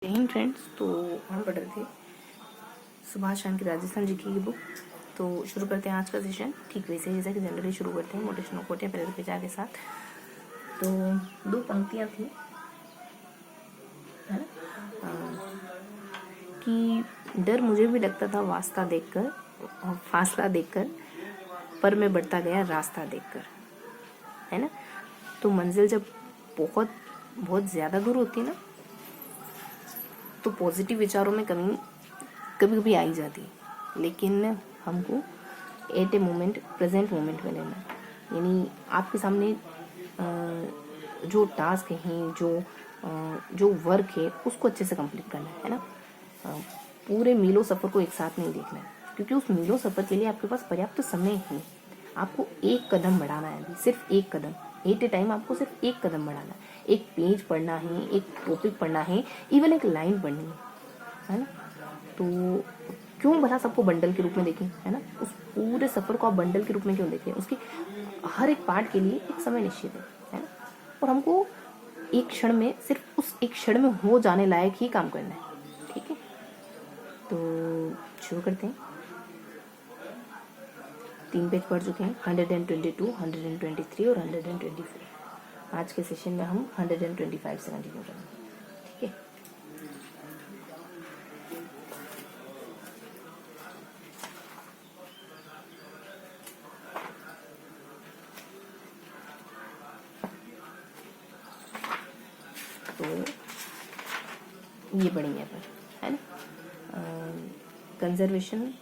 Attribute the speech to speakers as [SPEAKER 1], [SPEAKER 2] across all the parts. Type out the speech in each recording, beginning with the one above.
[SPEAKER 1] Hind friends, तो हम पढ़ रहे थे सुभाष शांति राजस्थान जीके की बुक। तो शुरू करते हैं आज का सेशन। ठीक वैसे जैसा कि जनरली शुरू करते हैं मोटिवेशनल कोट या प्रेरक विचार के साथ। तो दो पंक्तियां थी, है ना, कि डर मुझे भी लगता था वास्ता देखकर, फासला देखकर, पर मैं बढ़ता गया रास्ता देखकर, है ना। तो मंजिल जब बहुत बहुत ज़्यादा दूर होती है ना, तो पॉजिटिव विचारों में कमी कभी कभी आ ही जाती है, लेकिन हमको at a moment, present moment में लेना है। यानी आपके सामने जो टास्क हैं, जो वर्क है, उसको अच्छे से कंप्लीट करना है ना। पूरे मीलों सफ़र को एक साथ नहीं देखना है, क्योंकि उस मीलों सफ़र के लिए आपके पास पर्याप्त समय है। आपको एक कदम बढ़ाना है, अभी सिर्फ एक कदम, एट ए टाइम आपको सिर्फ एक कदम बढ़ाना है। एक पेज पढ़ना है, एक टॉपिक पढ़ना है, इवन एक लाइन पढ़नी है ना। तो क्यों भला सबको बंडल के रूप में देखें, है ना। उस पूरे सफ़र को आप बंडल के रूप में क्यों देखें? उसके हर एक पार्ट के लिए एक समय निश्चित है ना। और हमको एक क्षण में, सिर्फ उस एक क्षण में हो जाने लायक ही काम करना है, ठीक है। तो शुरू करते हैं। 3 पेज पढ़ चुके हैं, 122, 123 और 124। आज के सेशन में हम 125 से कंटिन्यू करेंगे, ठीक है। तो ये पढ़ेंगे अपन, है ना। Conservation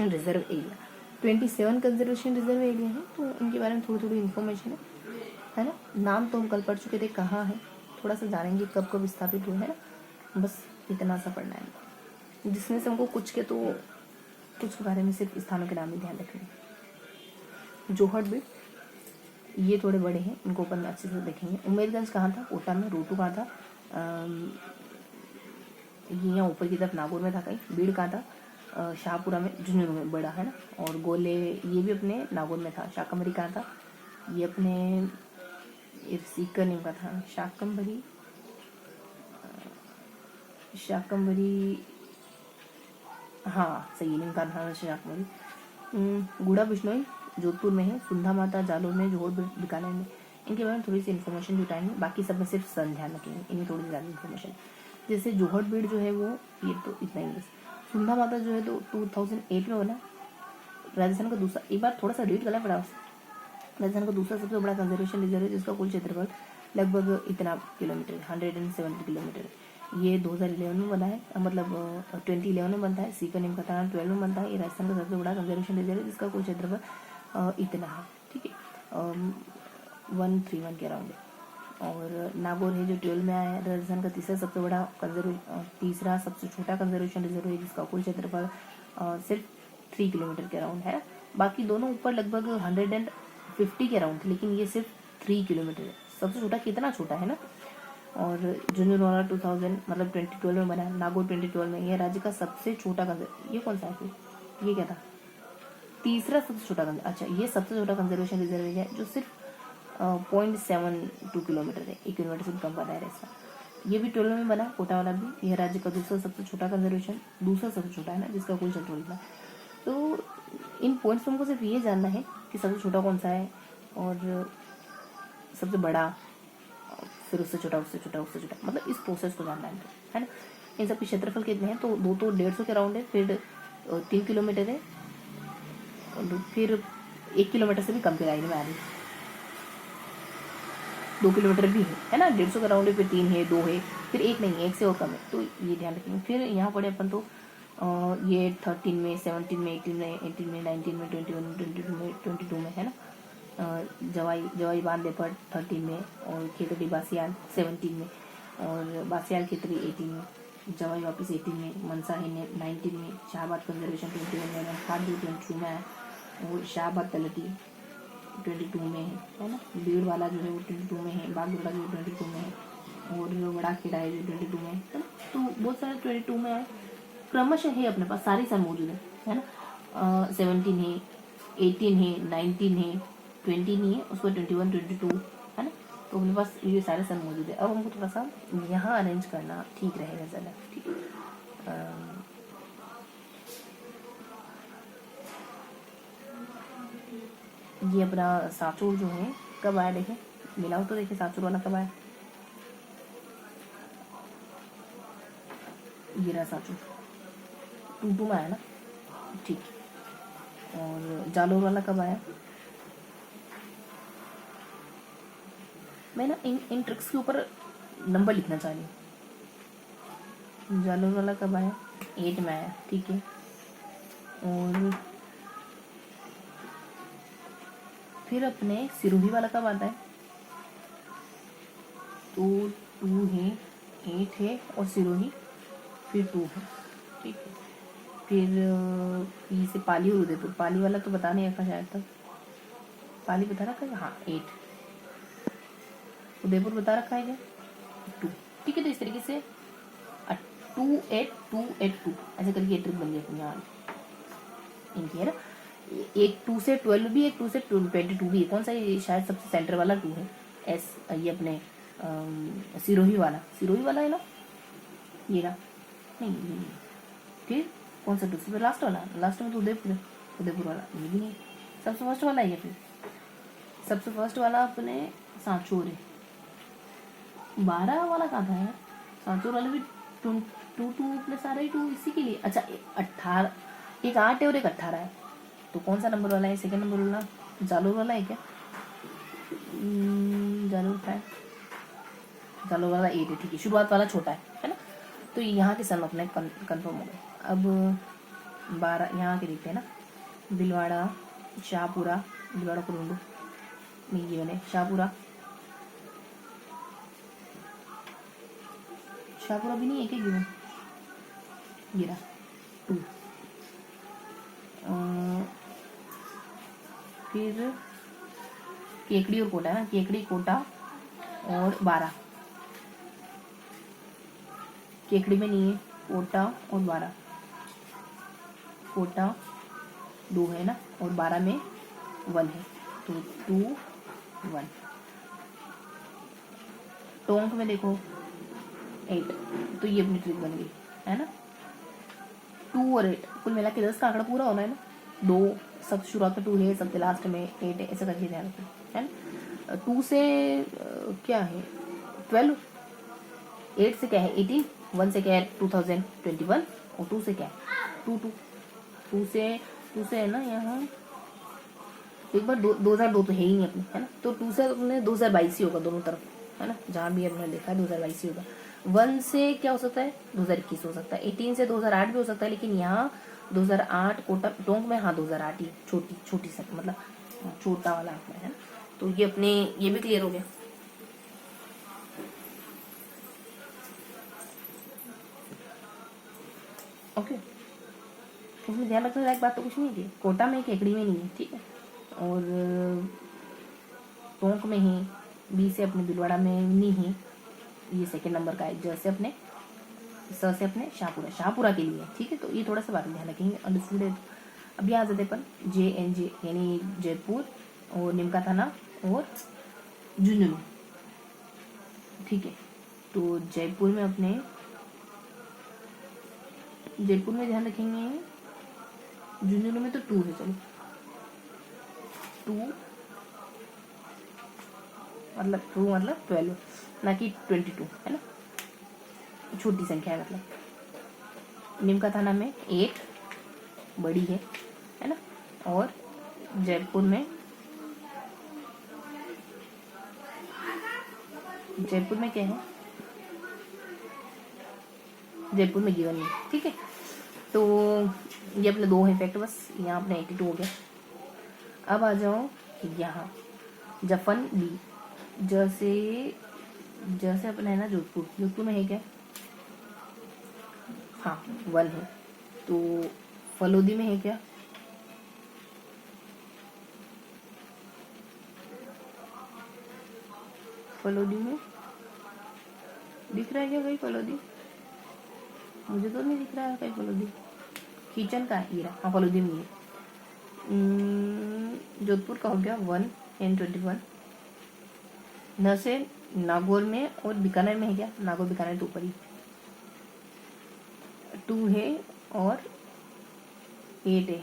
[SPEAKER 1] reserve area, 27 conservation reserve area है। तो इनके बारे में थोड़ी थोड़ी इन्फॉर्मेशन है ना। नाम तो हम कल पढ़ चुके थे, कहाँ है थोड़ा सा जानेंगे, कब कब स्थापित हुए, है ना। बस इतना सा पढ़ना है, जिसमें से हमको कुछ के बारे में सिर्फ स्थानों के नाम ही ध्यान रखने। जोहड़बीड़, ये थोड़े बड़े हैं, इनको अपन अच्छे से देखेंगे। उमेरगंज कहाँ था? कोटा में। रोटू कहाँ था? ये यहाँ ऊपर की तरफ नागौर में था कहीं। बीड़ कहाँ था? शाहपुरा में, झुंझुनू में, बड़ा, है ना। और गोले, ये भी अपने नागौर में था। शाकंभरी कहाँ था? ये अपने सीकर नेम का था। शाकंभरी, हाँ सही नेम का था शाकंभरी। गुड़ा बिश्नोई जोधपुर में है। सुंधा माता जालौर में। जोहड़ बीकानेर में। इनके बारे में थोड़ी सी इन्फॉर्मेशन जुटाएंगे, बाकी सब में सिर्फ सन ध्यान रखेंगे, इनमें थोड़ी ज़्यादा इन्फॉर्मेशन। जैसे जोहड़बीड़ जो है वो, ये तो इतना ही। सुंधा माता जो है तो 2008 में बना। राजस्थान का दूसरा, एक बार थोड़ा सा रीड करना पड़ा, राजस्थान का दूसरा सबसे बड़ा कंजर्वेशन रिजर्व है, जिसका कुल क्षेत्रफल लगभग इतना किलोमीटर, 170 किलोमीटर। ये 2011 में बना है, मतलब 2011 में बनता है। सीकर नेम का था 12 में बनता है। ये राजस्थान का सबसे बड़ा कंजर्वेशन रिजर्व है, जिसका कुल क्षेत्रफल इतना है, ठीक है, 131 के अराउंड है। और नागौर है जो 12 में आया है। राजस्थान का तीसरा सबसे बड़ा तीसरा सबसे छोटा कंजर्वेशन रिजर्व है, जिसका कुल क्षेत्रफल सिर्फ 3 किलोमीटर के अराउंड है। बाकी दोनों ऊपर लगभग 150 के अराउंड थे, लेकिन ये सिर्फ 3 किलोमीटर है। सबसे छोटा कितना छोटा है ना। और झुंझुनू 2000 मतलब 2012 में बना है। नागौर 2012 में। यह राज्य का सबसे छोटा ये कौन सा है? ये क्या था? तीसरा सबसे छोटा अच्छा, ये सबसे छोटा कंजर्वेशन रिजर्व है, जो सिर्फ 0.72 किलोमीटर है, 1 किलोमीटर से भी कम बना है इसका। ये भी 12 में बना, कोटा वाला भी। यह राज्य का दूसरा सबसे छोटा कंजर्वेशन, दूसरा सबसे छोटा है ना, जिसका कुल क्षेत्रफल इतना। तो इन पॉइंट्स तुमको सिर्फ ये जानना है कि सबसे छोटा कौन सा है, और सबसे बड़ा, फिर उससे छोटा, उससे छोटा, उससे छोटा, मतलब इस प्रोसेस को जानना है ना। इन सब के क्षेत्रफल कितने हैं? तो 150 के अराउंड है, फिर 3 किलोमीटर है, और फिर 1 किलोमीटर से भी कम के लाइन में आ रही है। 2 किलोमीटर भी है ना, 150 का राउंड है, फिर 3 है, 2 है, फिर 1 नहीं है, 1 से और कम है। तो ये ध्यान रखेंगे। फिर यहाँ पढ़े अपन तो ये 13 में, 17 में, 18 में, 18 में, 19 में, 21 में, 22 में, है ना। जवाई बांध लेपट 13 में, और खेतड़ी बासियाल 17 में, और बासियाल खेतड़ी 18 में, जवाई वापस 18 में, मनसा है 19 में, शाहबाद कंजर्वेशन 21 में, हाथ 22 में आया, और शाहबाद तलटी 22 में है ना। बीड़ वाला जो है वो 22 में है। बागडोगरा जो 22 में है, और जो बड़ा खेड़ा है जो 22 में है ना। तो बहुत सारे 22 में आए, क्रमशः है अपने पास, सारे साल मौजूद है ना। 17 है, 18 है, 19 है, 20 नहीं है, उसको 21, 22 है ना। तो अपने पास ये सारे सन मौजूद है। अब हमको थोड़ा सा यहाँ अरेंज करना ठीक रहेगा ज़्यादा। ठीक है, ये अपना सांचौर जो है कब आया देखें, मिलाओ तो देखें सांचौर वाला कब आया। ये रहा सांचौर, 2 में आया ना, ठीक। और जालोर वाला कब आया। मैं ना इन ट्रिक्स के ऊपर नंबर लिखना चाह रही हूँ। जालोर वाला कब आया, 8 में आया, ठीक है। और फिर अपने सिरोही वाला कब आता है, तो 2 है, 8 है और सिरोही फिर 2 है, ठीक है। फिर पी से पाली और उदयपुर, पाली वाला तो बता नहीं रखा शायद तक, पाली बता रखा है, हाँ 8, उदयपुर बता रखा है क्या, 2, ठीक है। तो इस तरीके से 2 8 2 8 2 ऐसे करके ये ट्रिक बन गई अपनी यहाँ इनकी, है ना। एक 2 से 12 भी, एक 2 से 22 भी है। कौन सा, ये शायद सबसे सेंटर वाला 2 है, एस, ये अपने सिरोही वाला है ना, ये रहा, नहीं। फिर कौन सा 2 से लास्ट में तो उदयपुर वाला, ये भी नहीं। सबसे फर्स्ट वाला है, फिर सबसे फर्स्ट वाला अपने सांचौर है। 12 वाला कहाँ था यार, सांचौर वाला भी 2 प्लस आ रहा है 2 इसी के लिए। अच्छा 18, एक 8 है और एक 18 है, तो कौन सा नंबर वाला है, सेकंड नंबर वाला जालोर वाला है क्या, जालोर का है, जालोर वाला 8 है, ठीक है। शुरुआत वाला छोटा है ना। तो यहाँ के सन अपने कंफर्म हो गए। अब 12 यहाँ के देखते हैं ना, भीलवाड़ा, शाहपुरा, भीलवाड़ा को ढूंढो, ये बने शाहपुरा भी नहीं है क्या गिवन, ये रहा 2। फिर केकड़ी और कोटा है ना, केकड़ी कोटा और 12, केकड़ी में नहीं है, कोटा और 12, कोटा 2 है ना और 12 में 1 है, तो 2 1। टोंक में देखो 8, तो ये अपनी ट्रिक बन गई, है ना। 2 और 8 कुल मिला के 10 का आंकड़ा पूरा होना है ना। 2 सब शुरुआत में 2 है, सबसे लास्ट में 8 है, ऐसा करके ध्यान रखो, है ना। 2 से क्या है 12, 8 से क्या है 18, 1 से क्या है 2021 और 2 से क्या है 2 से है ना यहाँ एक बार 2002 तो है ही नहीं अपने, है ना। तो 2 से अपने 2022 ही होगा दोनों तरफ, है ना, जहाँ भी हमने देखा है 2022 ही होगा। 1 से क्या हो सकता है 2021 हो सकता है, 18 से 2008 भी हो सकता है, लेकिन यहाँ 2008 कोटा टोंक में, हाँ 2008 ही, छोटी सा मतलब छोटा वाला आंकड़ा है ना। तो ये अपने ये भी क्लियर हो गया। ओके, उसमें ध्यान रखने लायक बात तो कुछ नहीं थी, कोटा में केकड़ी में नहीं है, ठीक है। और टोंक में ही, बी से अपने भीलवाड़ा में नहीं है, ये सेकंड नंबर का है। जैसे अपने स से अपने शाहपुरा के लिए, ठीक है। तो ये थोड़ा सा बात ध्यान रखेंगे, अंडरस्टूड है। अभी आ जाते अपन JNJ यानी जयपुर और निमका थाना और झुंझुनू, ठीक है। तो जयपुर में ध्यान रखेंगे, झुंझुनू में तो 2 है, चलो 2 मतलब 12 ना कि 22, है ना, छोटी संख्या है मतलब। निमका थाना में 8 बड़ी है ना। और जयपुर में क्या है, जयपुर में गिवन नहीं, ठीक है। तो ये अपने 2 है फैक्ट, बस यहाँ अपने 82 हो गया। अब आ जाओ यहाँ जफन बी, जैसे अपने है ना जोधपुर में है क्या, हाँ 1 है। तो फलोदी में है क्या, फलोदी में दिख रहा है क्या कहीं फलोदी, मुझे तो नहीं दिख रहा है कहीं फलोदी। किचन का हीरा, हाँ फलोदी में है। जोधपुर का हो गया 1 and 21, न से नागौर में और बीकानेर में है क्या? नागौर बीकानेर तो ऊपर ही 2 है और 8 है,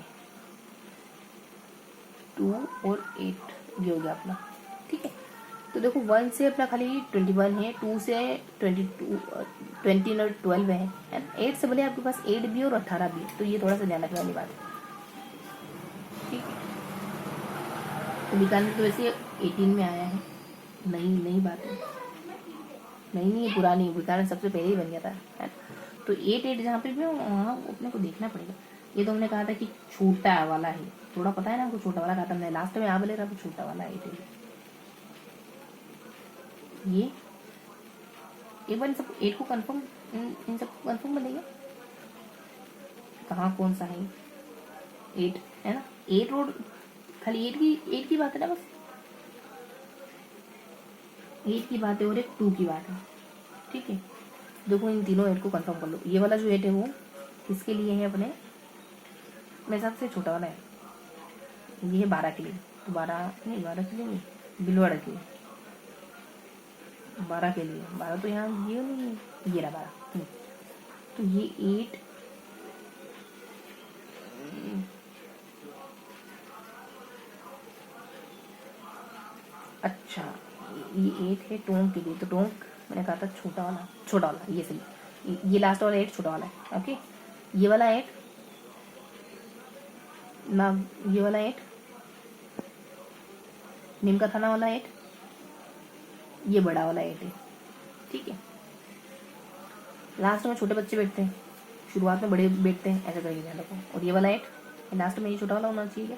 [SPEAKER 1] 2 और 8 ये हो गया अपना। ठीक है, तो देखो 1 से अपना खाली 21 है, 2 से 22 20 और 12 है ना। 8 से भले आपके पास 8 भी और 18 भी है, तो ये थोड़ा सा ध्यान रखने वाली बात है। ठीक है, तो बीकानेर तो वैसे 18 में आया है, नई बात है, नहीं ये पुरानी, बीकानेर सबसे पहले ही बन गया था, है ना। तो 8 जहाँ पे भी वहाँ अपने को देखना पड़ेगा। ये तो हमने कहा था कि छोटा वाला है, थोड़ा पता है ना हमको, छोटा वाला कहा था हमने लास्ट में, बोले रहा छोटा वाला 8 ये। एक बार इन सब 8 को कंफर्म, इन सब कंफर्म बनेगा कहाँ कौन सा है 8, है ना। 8 रोड खाली 8 की बात है ना, बस 8 की बात है और एक 2 की बात है। ठीक है, देखो इन तीनों 8 को कंफर्म कर लो। ये वाला जो 8 है वो किसके लिए है? अपने मेरे हिसाब से छोटा वाला है, ये है 12 के लिए, तो 12 नहीं, 12 के लिए नहीं, बिलवाड़ा के लिए 12 के लिए, 12 तो यहाँ ये नहीं, ये रहा 12। तो ये 8 अच्छा, ये 8 है टोंक के लिए, तो टोंक मैंने कहा था छोटा वाला ये सही, ये लास्ट वाला 8 छोटा वाला है। ओके, ये वाला 8 ना, ये वाला 8 नीम का थाना वाला 8, ये बड़ा वाला 8 है। ठीक है, लास्ट में छोटे बच्चे बैठते हैं, शुरुआत में बड़े बैठते हैं, ऐसा करके ध्यान रखो। और ये वाला 8 लास्ट में ये छोटा वाला होना चाहिए क्या?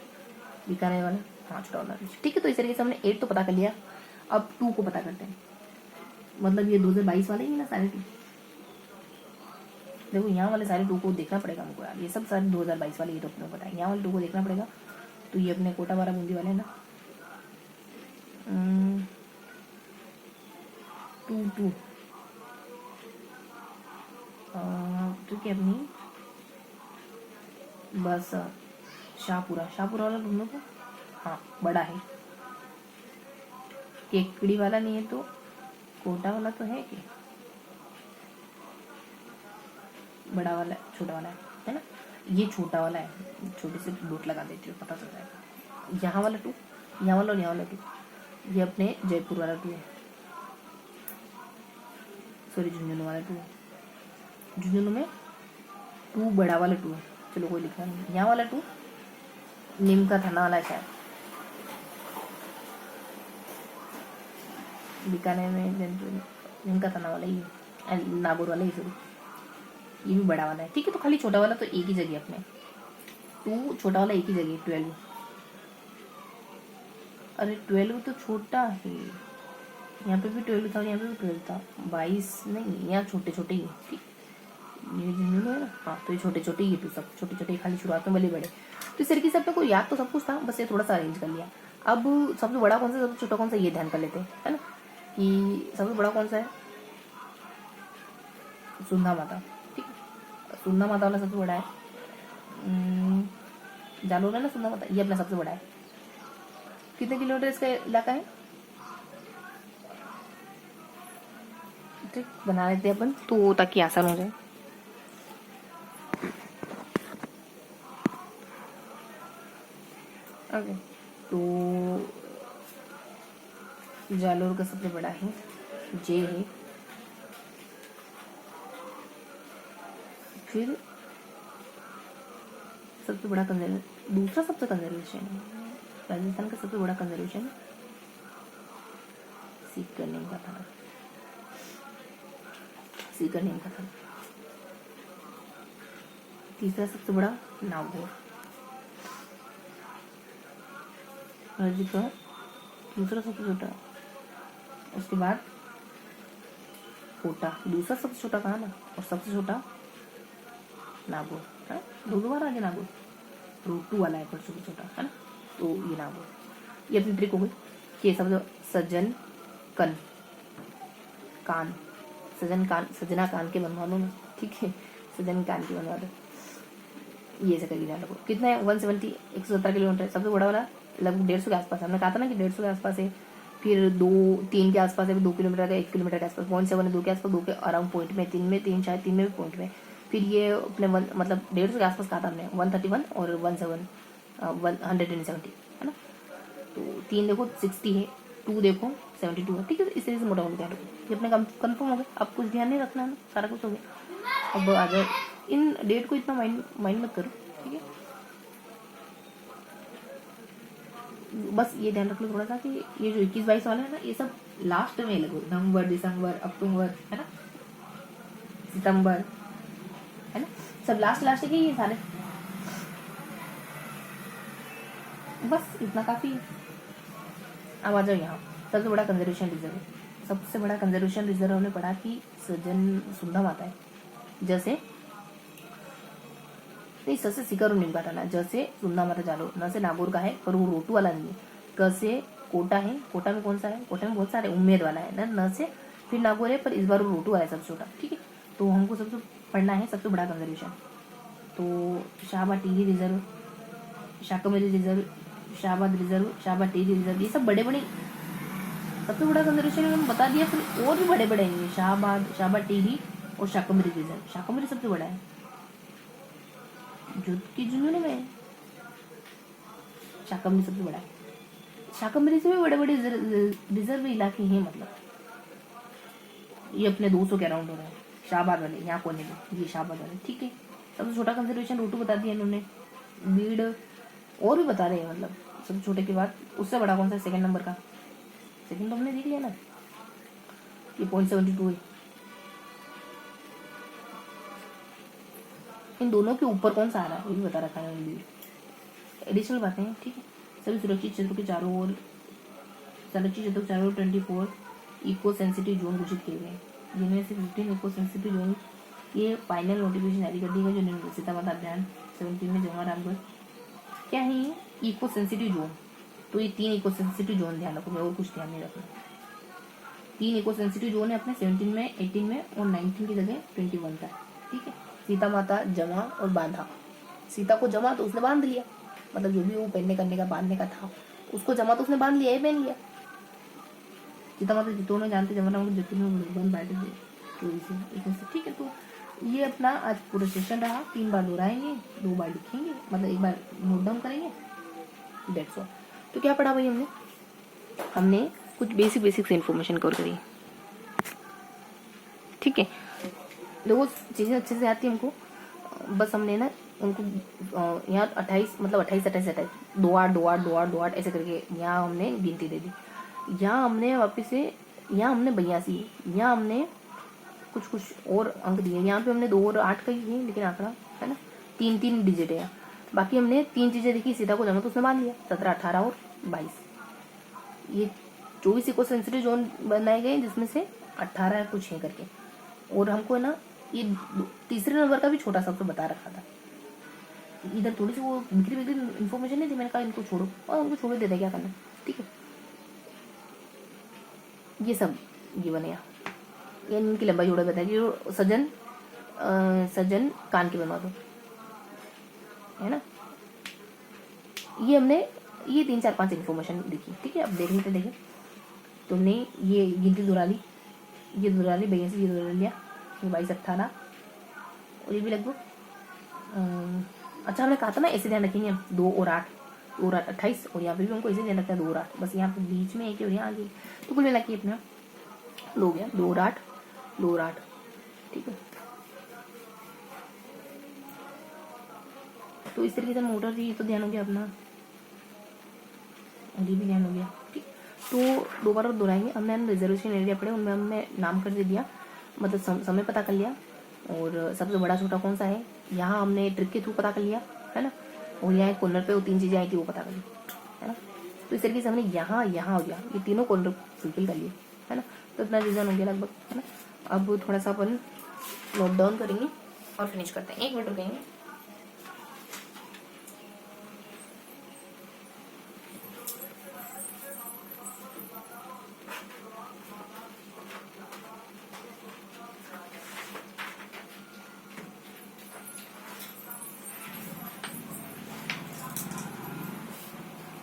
[SPEAKER 1] बीकानेर वाला, हाँ छोटा वाला। ठीक है, तो इस तरीके से हमने 8 तो पता कर लिया, अब 2 को पता करते हैं। मतलब ये 2022 वाले ही ना सारे 2, देखो यहाँ वाले सारे 2 को देखना पड़ेगा हमको यार, ये सब सारे 2022 वाले, ये तो अपने को पता है, यहाँ वाले 2 को देखना पड़ेगा। तो ये अपने कोटा बारा बूंदी वाले है ना, 2 ठीक है, अपनी बस शाहपुरा वाला ढूंढो को, हाँ बड़ा है, केकड़ी वाला नहीं है तो कोटा वाला तो है कि बड़ा वाला छोटा वाला है ना। ये छोटा वाला है, छोटे से डोट लगा देती हूँ, पता चल जाएगा। यहाँ वाला 2, यहाँ वाला और यहाँ वाला 2, ये अपने जयपुर वाला 2 है, सॉरी झुंझुनू वाला 2 है, झुंझुनू में 2 बड़ा वाला 2 है, चलो कोई लिखा नहीं। यहाँ वाला 2 नीम का थाना वाला है शायद, बीकानेर में नीम का थाना वाला ही है, नागौर वाला ही सॉरी, ये भी बड़ा वाला है। ठीक है, तो खाली छोटा वाला तो एक ही जगह अपने 2, छोटा वाला एक ही जगह 12। अरे 12 तो छोटा है, यहाँ पे भी 12 था और यहाँ पे भी 12 था, 22 नहीं, यहाँ छोटे छोटे ही। ठीक, ये झुंझुनू है ना, हाँ तो ये छोटे छोटे ही, तो सब छोटे छोटे खाली शुरुआत में बड़े बड़े। तो इस तरीके से अपने को याद तो सब कुछ था, बस ये थोड़ा सा अरेंज कर लिया। अब सबसे बड़ा कौन सा, सबसे छोटा कौन सा, ये ध्यान कर लेते हैं, है ना, कि सबसे बड़ा कौन सा है? सुंधा माता। ठीक, सुंधा माता वाला सबसे बड़ा है, जालोर है ना सुंधा माता, ये अपना सबसे बड़ा है। कितने किलोमीटर इसका इलाका है? ठीक, बना लेते हैं अपन तो, ताकि आसान हो जाए। ओके, तो जालोर का सबसे बड़ा है जे है, फिर सबसे बड़ा दूसरा सबसे कंजर्वेशन है राजस्थान का, सबसे बड़ा कंजर्वेशन सीकर नेम का था, सीकर नेम का था। तीसरा सबसे बड़ा नागौर, राज्य का दूसरा सबसे छोटा, उसके बाद कोटा, दूसरा सबसे छोटा कहा ना, और सबसे छोटा नागौर है, दो बार आगे नागौर, रूट 2 वाला है पर सबसे छोटा, है ना। तो ये नागौर, ये अपनी ट्रिक हो गई कि सब सज्जन कन कान, सजना कान के बनवा लो ना, ठीक है, सजन कान के बनवा दो, ये ऐसे करके ध्यान रखो। कितना है? 170, 170 किलोमीटर। सबसे बड़ा वाला लगभग 150 के आसपास, हमने कहा था ना कि 150 के आसपास है। फिर 2-3 के आसपास है, 2 किलोमीटर का, 1 किलोमीटर के आसपास, 0.7 है 2 के आसपास, 2 के अराउंड पॉइंट में, 3 में, 3 शायद 3 में भी पॉइंट में। फिर ये अपने मतलब 150 के आसपास कहा था हमने, 131 और 170 है ना। तो 3 देखो 60 है, 2 देखो 72 है, ठीक है। इस तरह से मोटा मोटा ध्यान रखो, ये अपने कन्फर्म हो गया। अब कुछ ध्यान नहीं रखना है ना, सारा कुछ हो गया। अब अगर इन डेट को इतना माइंड मत करो, ठीक है। बस ये ध्यान रख लो थोड़ा सा कि ये जो 21-22 वाला है ना, ये सब लास्ट में लगो, नवंबर, दिसंबर, अक्टूबर, है ना, सितंबर, है ना, सब लास्ट के ये सारे। बस इतना काफी है। अब आ जाओ यहाँ, सबसे बड़ा कंजर्वेशन रिजर्व। सबसे बड़ा कंजर्वेशन रिजर्व हमने पढ़ा कि सजन सुंधा माता है। जैसे नहीं, स से सिकर नहीं पाता ना, जैसे सुंधा माता जालो, न से नागौर का है पर वो रोटू वाला नहीं है। क से कोटा है, कोटा में कौन सा है, कोटा में बहुत सारे, उम्मेद वाला है ना। न से फिर नागौर है पर इस बार वो रोटू वाला है सबसे छोटा, ठीक है। तो हमको सबसे पढ़ना है सबसे बड़ा कंजर्वेशन। तो शाहबाद टीरी रिजर्व, शाकमेरी रिजर्व, शाहबाद रिजर्व, शाहबाद टीरी रिजर्व, ये सब बड़े बड़े सबसे बड़ा कंजर्वेशन मैंने बता दिया। फिर और भी बड़े बड़े हैं, शाहबाद टीरी और शाकमेरी रिजर्व। शाकमेरी सबसे बड़ा है जो कि जुनून में, शाकम्भरी सबसे बड़ा है। शाकम्भरी से भी बड़े बड़े रिजर्व इलाके हैं, मतलब ये अपने 200 के अराउंड हो रहे हैं। शाहबाद वाले यहाँ कोने में, ये शाहबाद वाले, ठीक है। सबसे छोटा कंजर्वेशन रोटू बता दिया इन्होंने, बीड़ और भी बता रहे हैं, मतलब सबसे छोटे के बाद उससे बड़ा कौन सा, सेकंड नंबर का, सेकंड तो हमने देख लिया ना, ये 0.72 है। इन दोनों के ऊपर कौन सा आ रहा है ये भी बता रखा है। एडिशनल बातें हैं, ठीक है। सभी सुरक्षित क्षेत्रों के चारों ओर, सुरक्षित क्षेत्रों के चारों ओर 24 इको सेंसिटिव जोन घोषित किए गए, जिनमें से 15 इको सेंसिटिव जोन ये फाइनल नोटिफिकेशन जारी कर दी गई, जो सीतामाता अभियान 17 में जवाहर रामगढ़। क्या है ये इको सेंसिटिव जोन? तो ये 3 इको सेंसिटिव जोन ध्यान रखो, और कुछ ध्यान नहीं रखना। 3 इको सेंसिटिव जोन है अपने 17 में, 18 में और 19 की जगह 21 का, ठीक है। सीता माता जमा और बांधा, सीता को जमा तो उसने बांध लिया, मतलब जो भी वो पहनने करने का बांधने का था उसको जमा तो उसने बांध लिया, ये पहन लिया। सीता माता जितों में जानते जमा राम जितने बैठे थे, ठीक है। तो ये अपना आज पूरा सेशन रहा, 3 बार दोहराएंगे, 2 बार लिखेंगे, मतलब 1 बार नोट डाउन करेंगे, डेट्स ऑल। तो क्या पढ़ा भाई हमने कुछ बेसिक से इन्फॉर्मेशन कवर करी, ठीक है। देखो चीज़ें अच्छे से आती है हमको, बस हमने ना उनको यहाँ 28 मतलब 28 2 8 ऐसे करके यहाँ हमने गिनती दे दी। यहाँ हमने वापस से यहाँ हमने 82, यहाँ हमने कुछ और अंक दिए, यहाँ पे हमने 2 और 8 का ही है, लेकिन आंकड़ा है ना 3 डिजिट है। बाकी हमने 3 चीज़ें देखी, सीता को जमा तो उसने मान लिया, 17, 18 और 22। ये 24 इको सेंसिटिव जोन बनाए गए जिसमें से 18 कुछ है करके, और हमको है ना ये तीसरे नंबर का भी छोटा सा तो बता रखा था। इधर थोड़ी सी वो बिक्री इन्फॉर्मेशन नहीं थी, मैंने कहा इनको छोड़ो, और उनको छोड़ देते क्या करना, ठीक है। ये सब ये बने, ये इनकी लंबाई जोड़ा बताया कि सजन कान के बनवा दो, है ना। ये हमने ये 3 4 5 इन्फॉर्मेशन देखी, ठीक है। अब देख लेते देखें, तुमने ये गिनती दोहरा ली, ये दोहरा ली, 82 ये दोहरा लिया, 22 18 और ये भी लगभग अच्छा हमने कहा था ना ऐसे ध्यान रखेंगे हम, 2 और 8 28, और यहाँ पे भी हमको ऐसे ध्यान रखना है 2 और 8, बस यहाँ पे बीच में एक और यहाँ आगे, तो कुल मिला के अपना 2 गया, 2 और 8, ठीक है। तो इस तरीके से मोटर थी, तो ध्यान हो गया अपना, और ये भी ध्यान हो गया, ठीक। तो दोबारा दोहराएंगे, हमने रिजर्वेशन एरिया पढ़े, उनमें हमने नाम कर दिया, मतलब समय पता कर लिया, और सबसे बड़ा छोटा कौन सा है यहाँ हमने ट्रिक के थ्रू पता कर लिया, है ना। और यहाँ कॉर्नर पे वो 3 चीज़ें आई थी वो पता कर ली, है ना। तो इस तरीके से हमने यहाँ और यहाँ ये तीनों कॉर्नर फुलफिल कर लिए, है ना। तो इतना रीजन हो गया लगभग, है ना। अब थोड़ा सा अपन नोट डाउन करेंगे और फिनिश करते हैं, 1 मिनट रुकेंगे।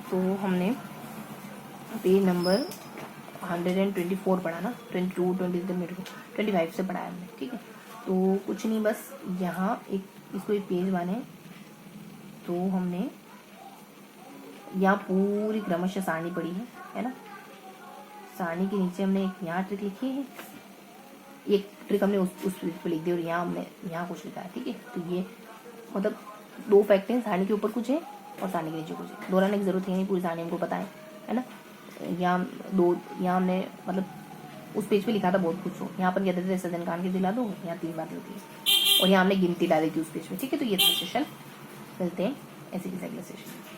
[SPEAKER 1] तो हमने पेज नंबर 124 पढ़ा ना, 22, 23, 25 से पढ़ा है हमने, ठीक है। तो कुछ नहीं, बस यहाँ इसको एक पेज माने, तो हमने यहाँ पूरी क्रमशः सारणी पढ़ी है ना। सारणी के नीचे हमने एक यहाँ ट्रिक लिखी है, एक ट्रिक हमने उस पेज पे लिख दी, और यहाँ हमने यहाँ कुछ लिखा है, ठीक है। तो ये मतलब 2 फैक्ट हैं, सारणी के ऊपर कुछ है और सारणी के नीचे कुछ है। दोहराने की जरूरत नहीं, पूरी सारणी हमको पता है ना। यहाँ हमने मतलब उस पेज पे लिखा था बहुत कुछ हो, यहाँ पर कहते थे सजन कान के दिला दो, यहाँ 3 बातें होती है, और यहाँ हमने गिनती डाली थी उस पेज पे, ठीक है। तो ये था सेशन, मिलते हैं ऐसे किसी अगले सेशन।